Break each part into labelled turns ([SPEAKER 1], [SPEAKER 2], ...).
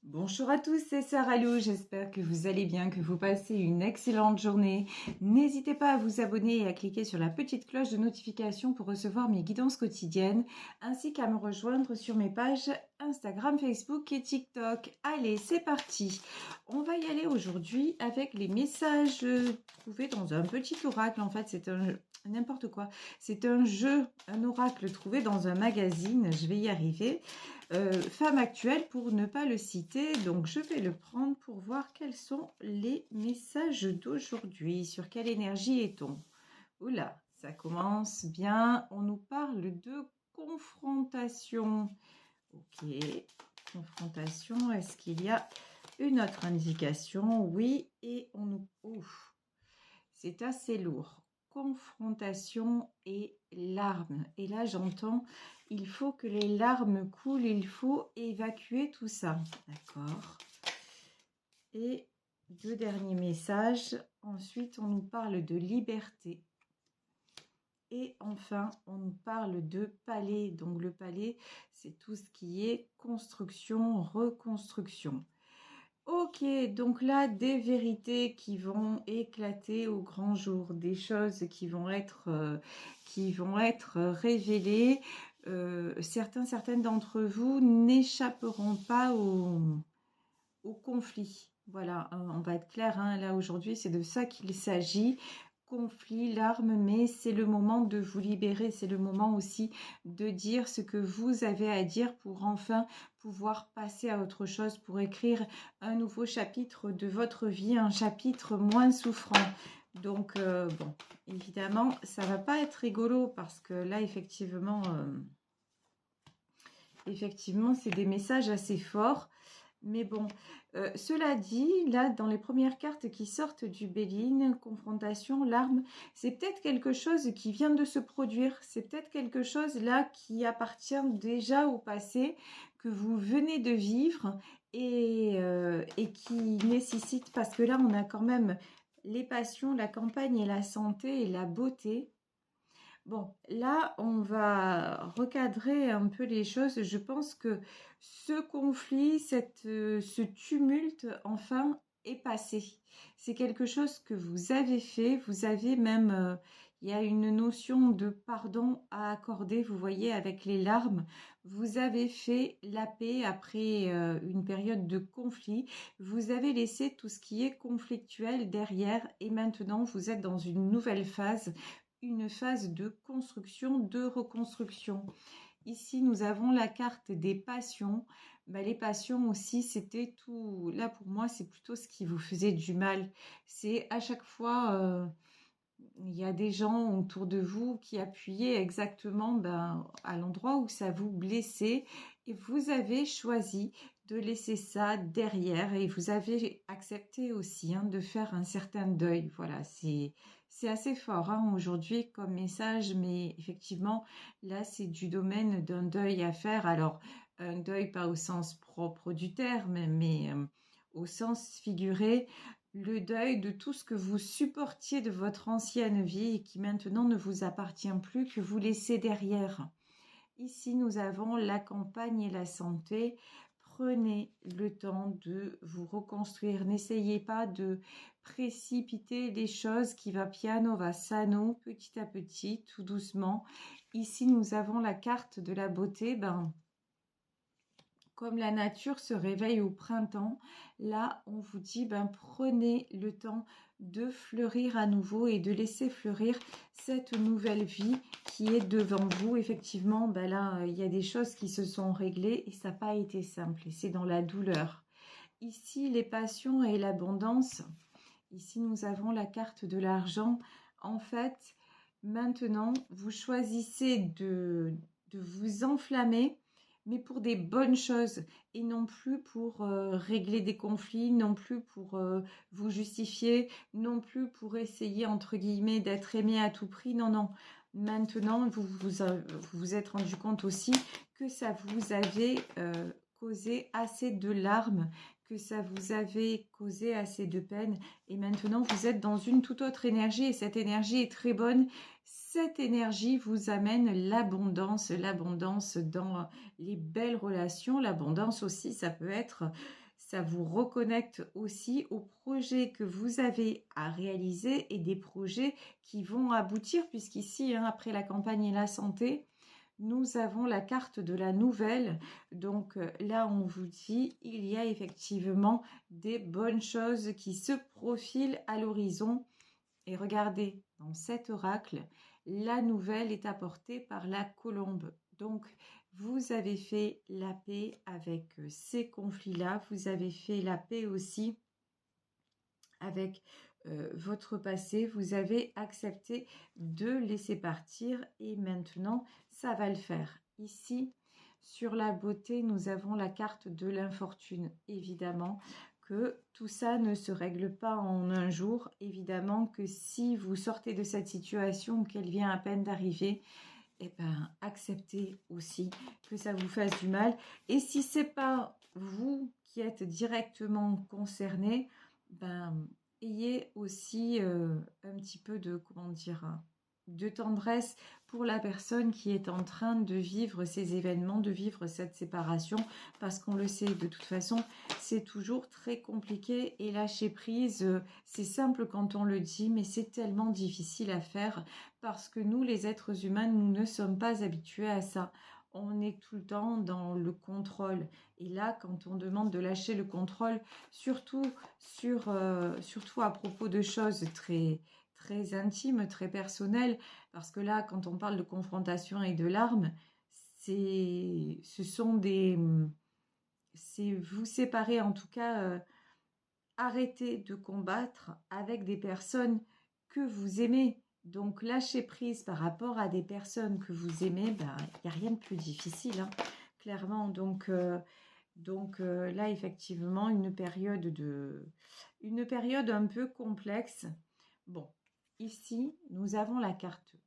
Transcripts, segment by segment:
[SPEAKER 1] Bonjour à tous, c'est Sarah Lou, j'espère que vous allez bien, que vous passez une excellente journée. N'hésitez pas à vous abonner et à cliquer sur la petite cloche de notification pour recevoir mes guidances quotidiennes, ainsi qu'à me rejoindre sur mes pages Instagram, Facebook et TikTok. Allez, c'est parti. On va y aller aujourd'hui avec les messages trouvés dans un petit oracle. En fait, c'est n'importe quoi. C'est un jeu, un oracle trouvé dans un magazine. Je vais y arriver. Femme actuelle pour ne pas le citer, donc je vais le prendre pour voir quels sont les messages d'aujourd'hui, sur quelle énergie est-on. Oula, ça commence bien, on nous parle de confrontation. Ok, confrontation, est-ce qu'il y a une autre indication? Oui, et on nous... Ouf, c'est assez lourd. Confrontation et larmes. Et là, j'entends, il faut que les larmes coulent, il faut évacuer tout ça. D'accord. Et deux derniers messages. Ensuite, on nous parle de liberté. Et enfin, on nous parle de palais. Donc, le palais, c'est tout ce qui est construction, reconstruction. Ok, donc là, des vérités qui vont éclater au grand jour, des choses qui vont être révélées. Certaines d'entre vous n'échapperont pas au conflit. Voilà, on va être clair, hein, là aujourd'hui, c'est de ça qu'il s'agit. Conflit, larmes, mais c'est le moment de vous libérer, c'est le moment aussi de dire ce que vous avez à dire pour enfin pouvoir passer à autre chose, pour écrire un nouveau chapitre de votre vie, un chapitre moins souffrant. Donc, bon, évidemment, ça va pas être rigolo parce que là, effectivement, c'est des messages assez forts. Mais bon, cela dit, là, dans les premières cartes qui sortent du Béline, confrontation, larmes, c'est peut-être quelque chose qui vient de se produire. C'est peut-être quelque chose là qui appartient déjà au passé, que vous venez de vivre et qui nécessite, parce que là, on a quand même les passions, la campagne et la santé et la beauté. Bon, là, on va recadrer un peu les choses. Je pense que ce conflit, ce tumulte, enfin, est passé. C'est quelque chose que vous avez fait. Vous avez même, il y a une notion de pardon à accorder. Vous voyez, avec les larmes, vous avez fait la paix après une période de conflit. Vous avez laissé tout ce qui est conflictuel derrière et maintenant, vous êtes dans une nouvelle phase, une phase de construction, de reconstruction. Ici, nous avons la carte des passions. Les passions aussi, c'était tout. Là, pour moi, c'est plutôt ce qui vous faisait du mal. C'est à chaque fois, il y a des gens autour de vous qui appuyaient exactement à l'endroit où ça vous blessait. Et vous avez choisi de laisser ça derrière et vous avez accepté aussi, hein, de faire un certain deuil. Voilà, c'est assez fort, hein, aujourd'hui comme message, mais effectivement, là, c'est du domaine d'un deuil à faire. Alors, un deuil pas au sens propre du terme, mais au sens figuré, le deuil de tout ce que vous supportiez de votre ancienne vie et qui maintenant ne vous appartient plus, que vous laissez derrière. Ici, nous avons la campagne et la santé. Prenez le temps de vous reconstruire. N'essayez pas de précipiter les choses, qui va piano, va sano, petit à petit, tout doucement. Ici, nous avons la carte de la beauté. Comme la nature se réveille au printemps, là, on vous dit, prenez le temps de fleurir à nouveau et de laisser fleurir cette nouvelle vie qui est devant vous. Effectivement, là, il y a des choses qui se sont réglées et ça n'a pas été simple et c'est dans la douleur. Ici, les passions et l'abondance. Ici, nous avons la carte de l'argent. En fait, maintenant, vous choisissez de vous enflammer, mais pour des bonnes choses et non plus pour régler des conflits, non plus pour vous justifier, non plus pour essayer, entre guillemets, d'être aimé à tout prix. Non, non. Maintenant, vous êtes rendu compte aussi que ça vous avait causé assez de larmes, que ça vous avait causé assez de peine. Et maintenant, vous êtes dans une toute autre énergie et cette énergie est très bonne. Cette énergie vous amène l'abondance dans les belles relations. L'abondance aussi, ça peut être ça vous reconnecte aussi aux projets que vous avez à réaliser et des projets qui vont aboutir, puisqu'ici, hein, après la campagne et la santé, nous avons la carte de la nouvelle. Donc là, on vous dit, il y a effectivement des bonnes choses qui se profilent à l'horizon. Et regardez, dans cet oracle, la nouvelle est apportée par la colombe. Donc, vous avez fait la paix avec ces conflits-là. Vous avez fait la paix aussi avec votre passé. Vous avez accepté de laisser partir et maintenant, ça va le faire. Ici, sur la beauté, nous avons la carte de l'infortune, évidemment. Que tout ça ne se règle pas en un jour. Évidemment que si vous sortez de cette situation, qu'elle vient à peine d'arriver, eh ben, acceptez aussi que ça vous fasse du mal. Et si c'est pas vous qui êtes directement concerné, ben, ayez aussi un petit peu de, comment dire, de tendresse pour la personne qui est en train de vivre ces événements, de vivre cette séparation, parce qu'on le sait, de toute façon, c'est toujours très compliqué et lâcher prise, c'est simple quand on le dit, mais c'est tellement difficile à faire parce que nous, les êtres humains, nous ne sommes pas habitués à ça. On est tout le temps dans le contrôle. Et là, quand on demande de lâcher le contrôle, surtout à propos de choses très intimes, très personnelles, parce que là, quand on parle de confrontation et de larmes, c'est vous séparer, en tout cas, arrêter de combattre avec des personnes que vous aimez. Donc, lâcher prise par rapport à des personnes que vous aimez, il n'y a rien de plus difficile, hein, clairement. Donc là, effectivement, une période un peu complexe. Bon, ici, nous avons la carte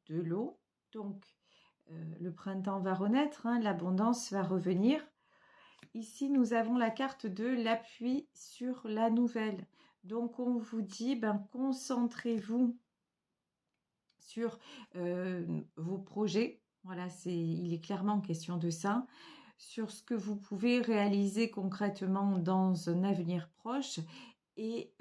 [SPEAKER 1] de l'eau. Donc, le printemps va renaître, hein, l'abondance va revenir. Ici, nous avons la carte de l'appui sur la nouvelle. Donc, on vous dit, concentrez-vous sur vos projets. Voilà, il est clairement question de ça. Sur ce que vous pouvez réaliser concrètement dans un avenir proche. Et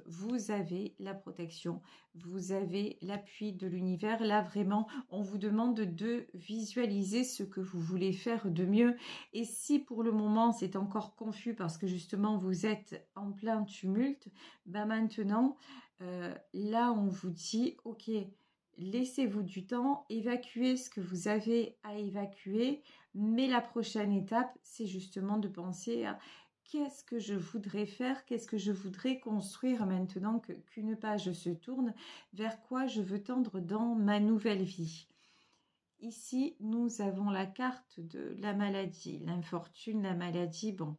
[SPEAKER 1] vous avez la protection, vous avez l'appui de l'univers. Là, vraiment, on vous demande de visualiser ce que vous voulez faire de mieux. Et si pour le moment, c'est encore confus parce que justement, vous êtes en plein tumulte, maintenant, là, on vous dit, ok, laissez-vous du temps, évacuez ce que vous avez à évacuer. Mais la prochaine étape, c'est justement de penser à qu'est-ce que je voudrais faire, qu'est-ce que je voudrais construire maintenant qu'une page se tourne, vers quoi je veux tendre dans ma nouvelle vie. Ici, nous avons la carte de la maladie, l'infortune, la maladie. Bon,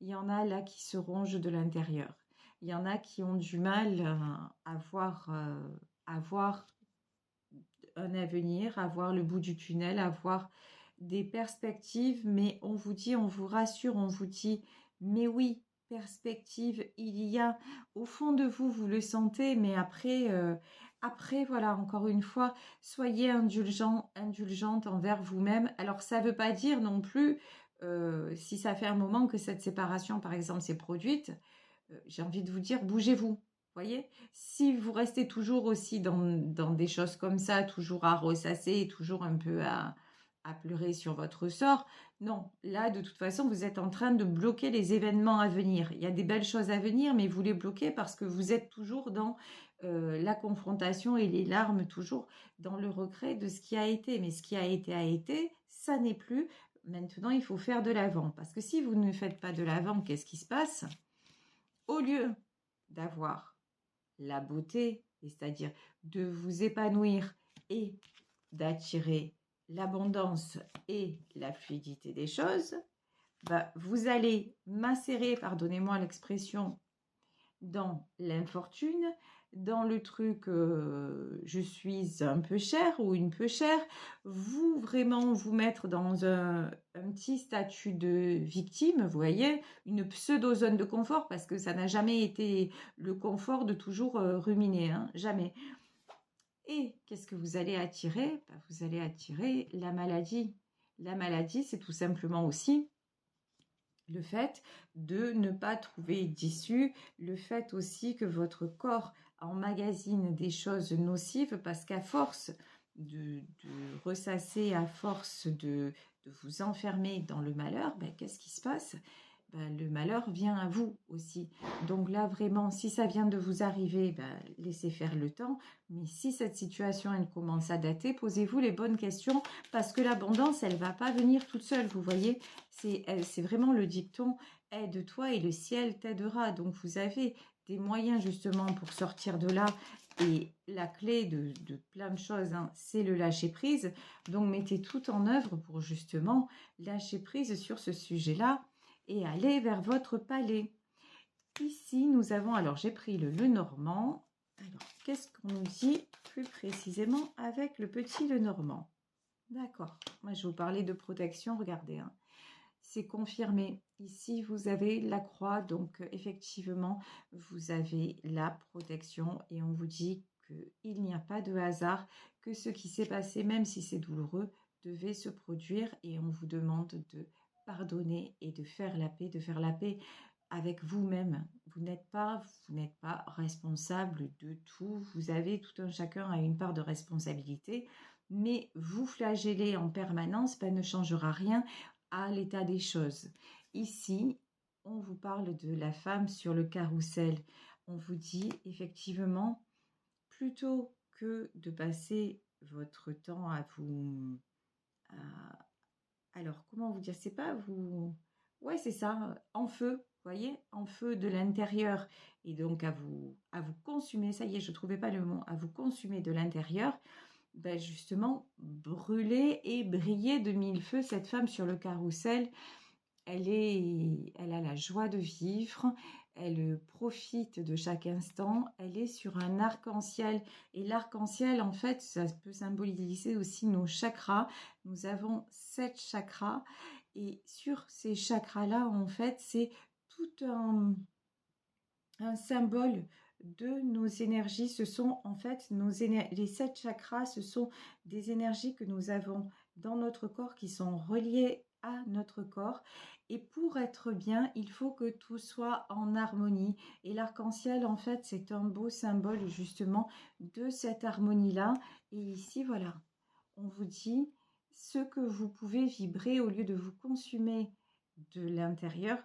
[SPEAKER 1] il y en a là qui se rongent de l'intérieur. Il y en a qui ont du mal à voir un avenir, à voir le bout du tunnel, à voir des perspectives, mais on vous dit, on vous rassure, on vous dit, mais oui, perspective, il y a, au fond de vous, vous le sentez, mais après, voilà, encore une fois, soyez indulgente envers vous-même. Alors, ça ne veut pas dire non plus, si ça fait un moment que cette séparation, par exemple, s'est produite, j'ai envie de vous dire, bougez-vous. Voyez, si vous restez toujours aussi dans des choses comme ça, toujours à ressasser, toujours un peu à pleurer sur votre sort, non, là, de toute façon, vous êtes en train de bloquer les événements à venir. Il y a des belles choses à venir, mais vous les bloquez parce que vous êtes toujours dans la confrontation et les larmes, toujours dans le regret de ce qui a été. Mais ce qui a été, ça n'est plus. Maintenant, il faut faire de l'avant. Parce que si vous ne faites pas de l'avant, qu'est-ce qui se passe? Au lieu d'avoir la beauté, c'est-à-dire de vous épanouir et d'attirer l'abondance et la fluidité des choses, vous allez macérer, pardonnez-moi l'expression, dans l'infortune, dans le truc je suis un peu cher ou une peu chère, vous vraiment vous mettre dans un petit statut de victime, vous voyez, une pseudo-zone de confort, parce que ça n'a jamais été le confort de toujours ruminer, hein, jamais. Et qu'est-ce que vous allez attirer? Vous allez attirer la maladie. La maladie, c'est tout simplement aussi le fait de ne pas trouver d'issue, le fait aussi que votre corps emmagasine des choses nocives parce qu'à force de ressasser, à force de vous enfermer dans le malheur, ben, qu'est-ce qui se passe? Ben, le malheur vient à vous aussi. Donc là, vraiment, si ça vient de vous arriver, ben, laissez faire le temps. Mais si cette situation, elle commence à dater, posez-vous les bonnes questions parce que l'abondance, elle ne va pas venir toute seule, vous voyez. C'est vraiment le dicton « aide-toi et le ciel t'aidera ». Donc vous avez des moyens justement pour sortir de là. Et la clé de plein de choses, hein, c'est le lâcher-prise. Donc mettez tout en œuvre pour justement lâcher prise sur ce sujet-là et aller vers votre palais. Ici, nous avons, alors j'ai pris le Lenormand. Alors, qu'est-ce qu'on nous dit plus précisément avec le petit Lenormand? D'accord, moi je vais vous parler de protection, regardez, hein. C'est confirmé. Ici, vous avez la croix, donc effectivement, vous avez la protection et on vous dit qu'il n'y a pas de hasard, que ce qui s'est passé, même si c'est douloureux, devait se produire et on vous demande de pardonner et de faire la paix avec vous-même. Vous n'êtes pas responsable de tout. Vous avez tout un chacun a une part de responsabilité, mais vous flageller en permanence, ben, ne changera rien à l'état des choses. Ici, on vous parle de la femme sur le carrousel. On vous dit effectivement, plutôt que de passer votre temps à vous... alors, comment vous dire? C'est pas vous... Ouais, c'est ça, en feu, vous voyez, en feu de l'intérieur. Et donc, à vous consumer, ça y est, je ne trouvais pas le mot, à vous consumer de l'intérieur. Ben justement, brûler et briller de mille feux. Cette femme sur le carrousel, elle a la joie de vivre, elle profite de chaque instant, elle est sur un arc-en-ciel. Et l'arc-en-ciel, en fait, ça peut symboliser aussi nos chakras. Nous avons 7 chakras. Et sur ces chakras-là, en fait, c'est tout un symbole de nos énergies. Ce sont en fait les 7 chakras, ce sont des énergies que nous avons dans notre corps qui sont reliées à notre corps. Et pour être bien, il faut que tout soit en harmonie. Et l'arc-en-ciel, en fait, c'est un beau symbole justement de cette harmonie-là. Et ici, voilà, on vous dit ce que vous pouvez vibrer au lieu de vous consumer de l'intérieur.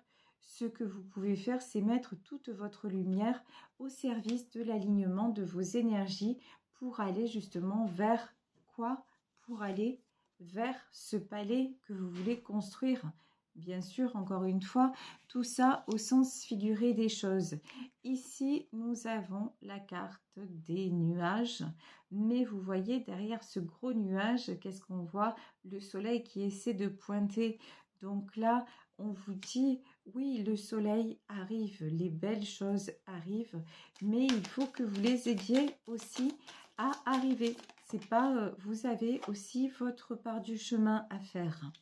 [SPEAKER 1] Ce que vous pouvez faire, c'est mettre toute votre lumière au service de l'alignement de vos énergies pour aller justement vers quoi? Pour aller vers ce palais que vous voulez construire. Bien sûr, encore une fois, tout ça au sens figuré des choses. Ici, nous avons la carte des nuages, mais vous voyez derrière ce gros nuage, qu'est-ce qu'on voit? Le soleil qui essaie de pointer. Donc là, on vous dit, oui, le soleil arrive, les belles choses arrivent, mais il faut que vous les aidiez aussi à arriver. C'est pas, vous avez aussi votre part du chemin à faire.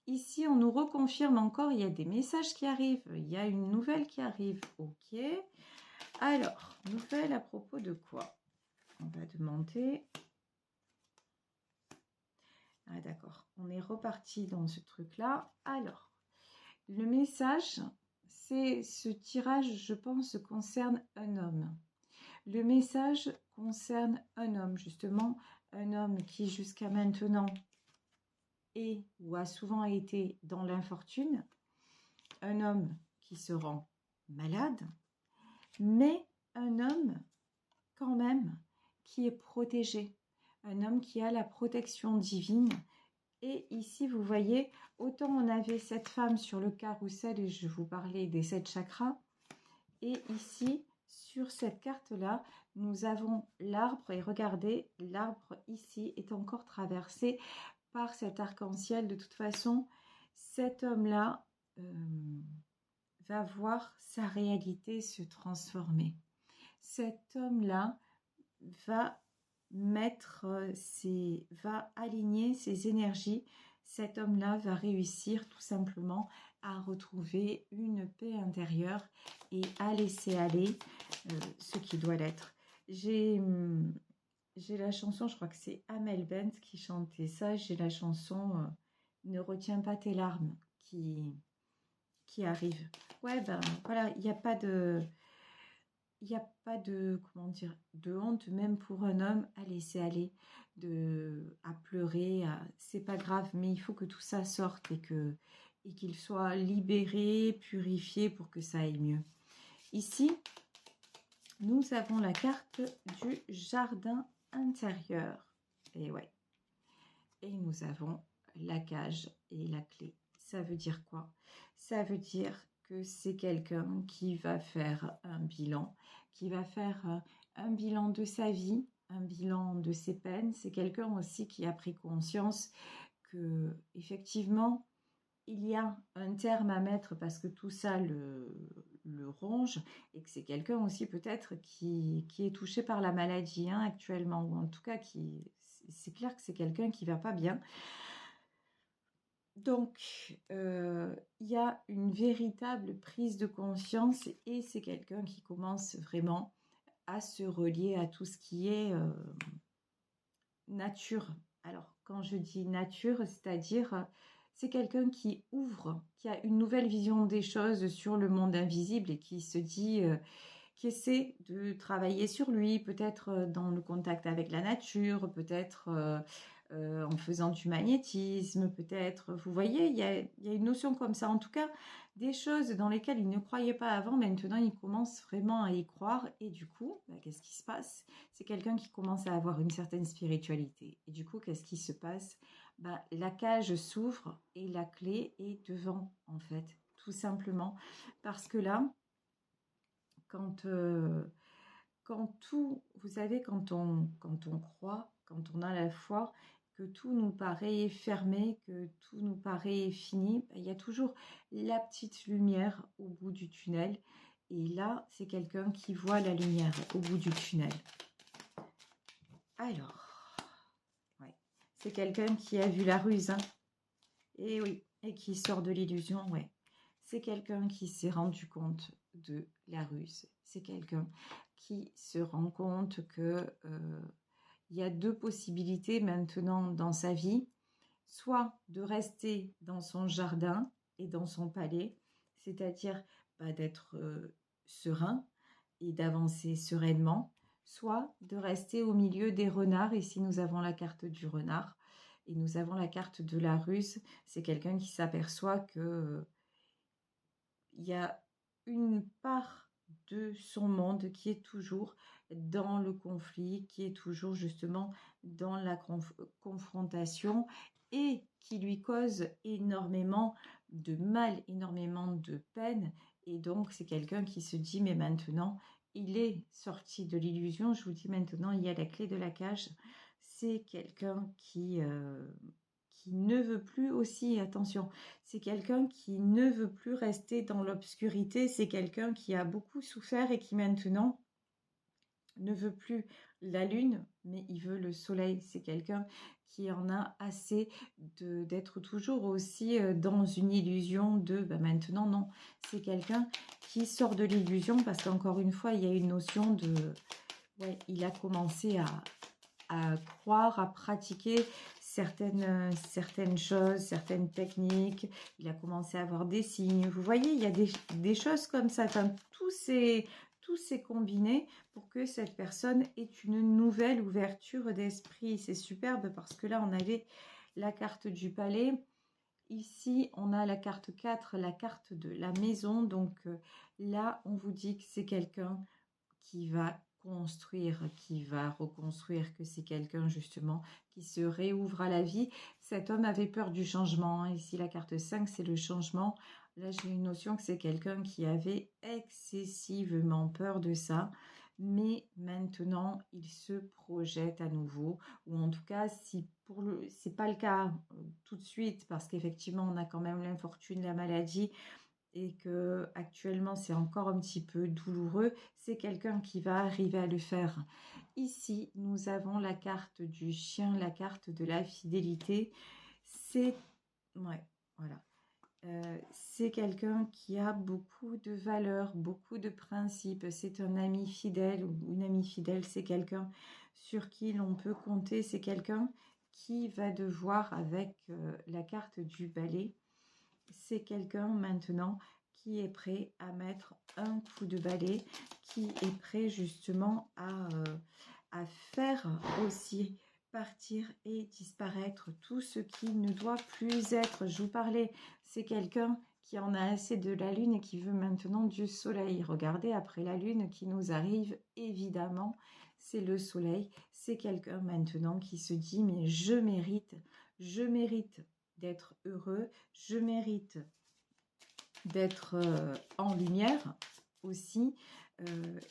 [SPEAKER 1] Ici, on nous reconfirme encore, il y a des messages qui arrivent, il y a une nouvelle qui arrive. Ok. Alors, nouvelle à propos de quoi? On va demander... Ah d'accord, on est reparti dans ce truc-là. Alors, le message, c'est ce tirage, je pense, concerne un homme. Le message concerne un homme, justement, un homme qui jusqu'à maintenant est ou a souvent été dans l'infortune, un homme qui se rend malade, mais un homme quand même qui est protégé, un homme qui a la protection divine. Et ici, vous voyez, autant on avait cette femme sur le carrousel et je vous parlais des 7 chakras. Et ici, sur cette carte-là, nous avons l'arbre. Et regardez, l'arbre ici est encore traversé par cet arc-en-ciel. De toute façon, cet homme-là va voir sa réalité se transformer. Cet homme-là va va aligner ses énergies. Cet homme-là va réussir tout simplement à retrouver une paix intérieure et à laisser aller ce qui doit l'être. J'ai la chanson, je crois que c'est Amel Bent qui chantait ça. J'ai la chanson Ne retiens pas tes larmes qui arrive. Ouais, ben voilà, il n'y a pas de... Il n'y a pas de, comment dire, de honte, même pour un homme, à laisser aller, à pleurer. C'est pas grave, mais il faut que tout ça sorte et qu'il soit libéré, purifié pour que ça aille mieux. Ici, nous avons la carte du jardin intérieur. Et ouais. Et nous avons la cage et la clé. Ça veut dire quoi? Ça veut dire que c'est quelqu'un qui va faire un bilan, qui va faire un bilan de sa vie, un bilan de ses peines. C'est quelqu'un aussi qui a pris conscience que, effectivement, il y a un terme à mettre parce que tout ça le ronge et que c'est quelqu'un aussi peut-être qui est touché par la maladie hein, actuellement, ou en tout cas c'est clair que c'est quelqu'un qui va pas bien. Donc, il y a une véritable prise de conscience et c'est quelqu'un qui commence vraiment à se relier à tout ce qui est nature. Alors, quand je dis nature, c'est-à-dire c'est quelqu'un qui ouvre, qui a une nouvelle vision des choses sur le monde invisible et qui se dit, qui essaie de travailler sur lui, peut-être dans le contact avec la nature, peut-être en faisant du magnétisme, peut-être, vous voyez, il y a une notion comme ça. En tout cas, des choses dans lesquelles il ne croyait pas avant, maintenant il commence vraiment à y croire. Et du coup, bah, qu'est-ce qui se passe? C'est quelqu'un qui commence à avoir une certaine spiritualité. Et du coup, qu'est-ce qui se passe? Bah, la cage s'ouvre et la clé est devant, en fait, tout simplement. Parce que là, quand, tout, vous savez, quand on croit, quand on a la foi, que tout nous paraît fermé, que tout nous paraît fini, il y a toujours la petite lumière au bout du tunnel. Et là, c'est quelqu'un qui voit la lumière au bout du tunnel. Alors, ouais, c'est quelqu'un qui a vu la ruse, hein. Et oui, et qui sort de l'illusion, ouais. C'est quelqu'un qui s'est rendu compte de la ruse. C'est quelqu'un qui se rend compte que il y a deux possibilités maintenant dans sa vie, soit de rester dans son jardin et dans son palais, c'est-à-dire d'être serein et d'avancer sereinement, soit de rester au milieu des renards. Ici, nous avons la carte du renard et nous avons la carte de la ruse. C'est quelqu'un qui s'aperçoit que il y a une part de son monde qui est toujours dans le conflit, qui est toujours justement dans la confrontation et qui lui cause énormément de mal, énormément de peine. Et donc, c'est quelqu'un qui se dit, mais maintenant, il est sorti de l'illusion. Je vous dis maintenant, il y a la clé de la cage. C'est quelqu'un qui ne veut plus aussi, attention, c'est quelqu'un qui ne veut plus rester dans l'obscurité, c'est quelqu'un qui a beaucoup souffert et qui maintenant ne veut plus la lune, mais il veut le soleil. C'est quelqu'un qui en a assez d'être toujours aussi dans une illusion de maintenant, non. C'est quelqu'un qui sort de l'illusion parce qu'encore une fois, il y a une notion de... Ouais, il a commencé à croire, à pratiquer certaines choses, certaines techniques. Il a commencé à avoir des signes. Vous voyez, il y a des choses comme ça. Enfin, tout s'est combiné pour que cette personne ait une nouvelle ouverture d'esprit. C'est superbe parce que là, on avait la carte du palais. Ici, on a la carte 4, la carte de la maison. Donc là, on vous dit que c'est quelqu'un qui va construire, qui va reconstruire, que c'est quelqu'un justement qui se réouvre à la vie. Cet homme avait peur du changement. Ici, la carte 5, c'est le changement. Là, j'ai une notion que c'est quelqu'un qui avait excessivement peur de ça. Mais maintenant, il se projette à nouveau. Ou en tout cas, si c'est pas le cas tout de suite, parce qu'effectivement, on a quand même l'infortune, la maladie, et que actuellement c'est encore un petit peu douloureux, c'est quelqu'un qui va arriver à le faire. Ici, nous avons la carte du chien, la carte de la fidélité. C'est ouais, voilà. C'est quelqu'un qui a beaucoup de valeurs, beaucoup de principes. C'est un ami fidèle ou une amie fidèle. C'est quelqu'un sur qui l'on peut compter. C'est quelqu'un qui va devoir, avec la carte du balai, c'est quelqu'un maintenant qui est prêt à mettre un coup de balai, qui est prêt justement à faire aussi partir et disparaître tout ce qui ne doit plus être. Je vous parlais, c'est quelqu'un qui en a assez de la lune et qui veut maintenant du soleil. Regardez, après la lune qui nous arrive, évidemment, c'est le soleil. C'est quelqu'un maintenant qui se dit, mais je mérite d'être heureux, je mérite d'être en lumière aussi.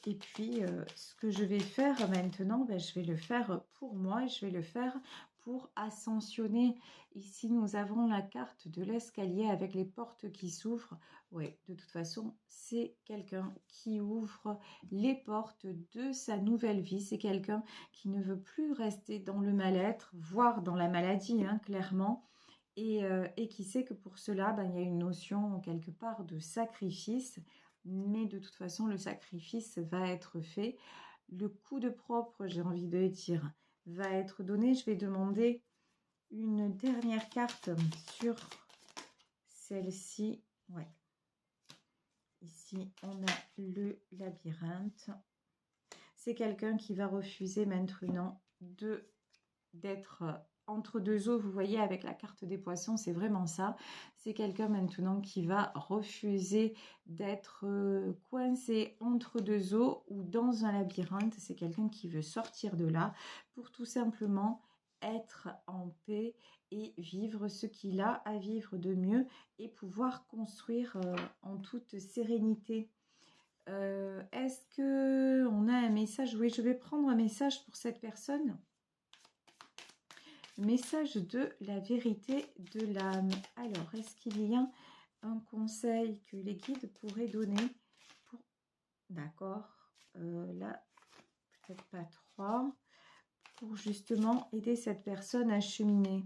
[SPEAKER 1] Et puis, ce que je vais faire maintenant, ben, je vais le faire pour moi et je vais le faire pour ascensionner. Ici, nous avons la carte de l'escalier avec les portes qui s'ouvrent. Oui, de toute façon, c'est quelqu'un qui ouvre les portes de sa nouvelle vie. C'est quelqu'un qui ne veut plus rester dans le mal-être, voire dans la maladie, hein, clairement. Et qui sait que pour cela, ben, il y a une notion quelque part de sacrifice, mais de toute façon, le sacrifice va être fait. Le coup de propre, j'ai envie de dire, va être donné. Je vais demander une dernière carte sur celle-ci. Ouais. Ici, on a le labyrinthe. C'est quelqu'un qui va refuser maintenant d'être entre deux eaux. Vous voyez, avec la carte des poissons, c'est vraiment ça. C'est quelqu'un maintenant qui va refuser d'être coincé entre deux eaux ou dans un labyrinthe. C'est quelqu'un qui veut sortir de là pour tout simplement être en paix et vivre ce qu'il a à vivre de mieux et pouvoir construire en toute sérénité. Est-ce qu'on a un message? Oui, je vais prendre un message pour cette personne. Message de la vérité de l'âme. Alors, est-ce qu'il y a un conseil que les guides pourraient donner pour... D'accord. Là, peut-être pas trois. Pour justement aider cette personne à cheminer.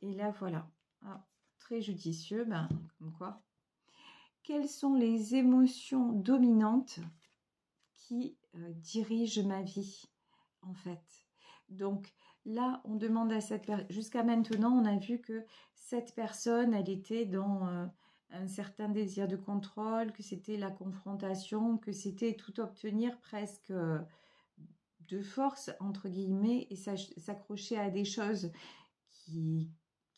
[SPEAKER 1] Et là, voilà. Ah, très judicieux. Ben, comme quoi. Quelles sont les émotions dominantes qui dirigent ma vie, en fait? Donc là, on demande à cette personne, jusqu'à maintenant, on a vu que cette personne, elle était dans un certain désir de contrôle, que c'était la confrontation, que c'était tout obtenir presque de force, entre guillemets, et s'accrocher à des choses qui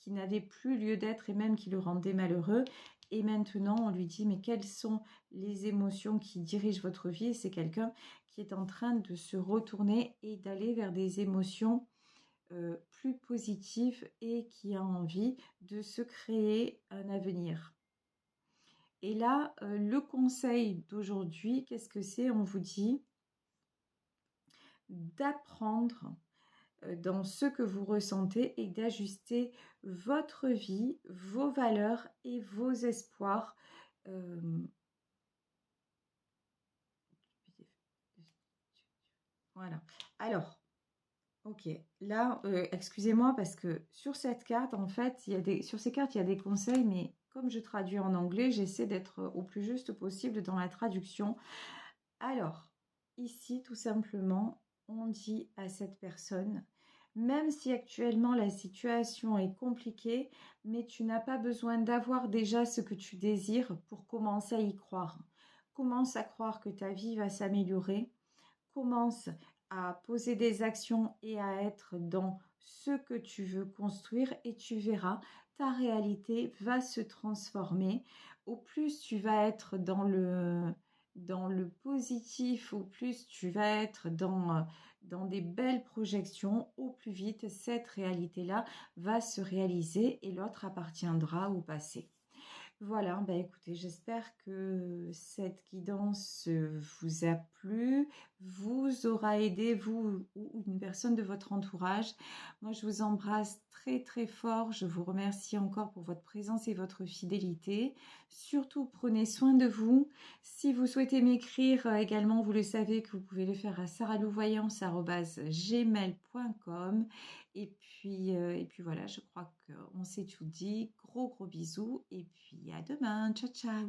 [SPEAKER 1] n'avaient plus lieu d'être et même qui le rendaient malheureux. Et maintenant, on lui dit, mais quelles sont les émotions qui dirigent votre vie? Et c'est quelqu'un qui est en train de se retourner et d'aller vers des émotions plus positives et qui a envie de se créer un avenir. Et là, le conseil d'aujourd'hui, qu'est-ce que c'est? On vous dit d'apprendre dans ce que vous ressentez et d'ajuster votre vie, vos valeurs et vos espoirs. Voilà. Alors, ok. Là, excusez-moi parce que sur cette carte, en fait, sur ces cartes, il y a des conseils, mais comme je traduis en anglais, j'essaie d'être au plus juste possible dans la traduction. Alors, ici, tout simplement, on dit à cette personne, même si actuellement la situation est compliquée, mais tu n'as pas besoin d'avoir déjà ce que tu désires pour commencer à y croire. Commence à croire que ta vie va s'améliorer. Commence à poser des actions et à être dans ce que tu veux construire et tu verras, ta réalité va se transformer. Au plus tu vas être dans le positif, au plus tu vas être dans des belles projections, au plus vite cette réalité-là va se réaliser et l'autre appartiendra au passé. Voilà, bah écoutez, j'espère que cette guidance vous a plu, vous aura aidé, vous ou une personne de votre entourage. Moi, je vous embrasse très très fort. Je vous remercie encore pour votre présence et votre fidélité. Surtout, prenez soin de vous. Si vous souhaitez m'écrire également, vous le savez que vous pouvez le faire à saralouvoyance@gmail.com. Et puis voilà, je crois qu'on s'est tout dit. Gros bisous et puis à demain. Ciao, ciao.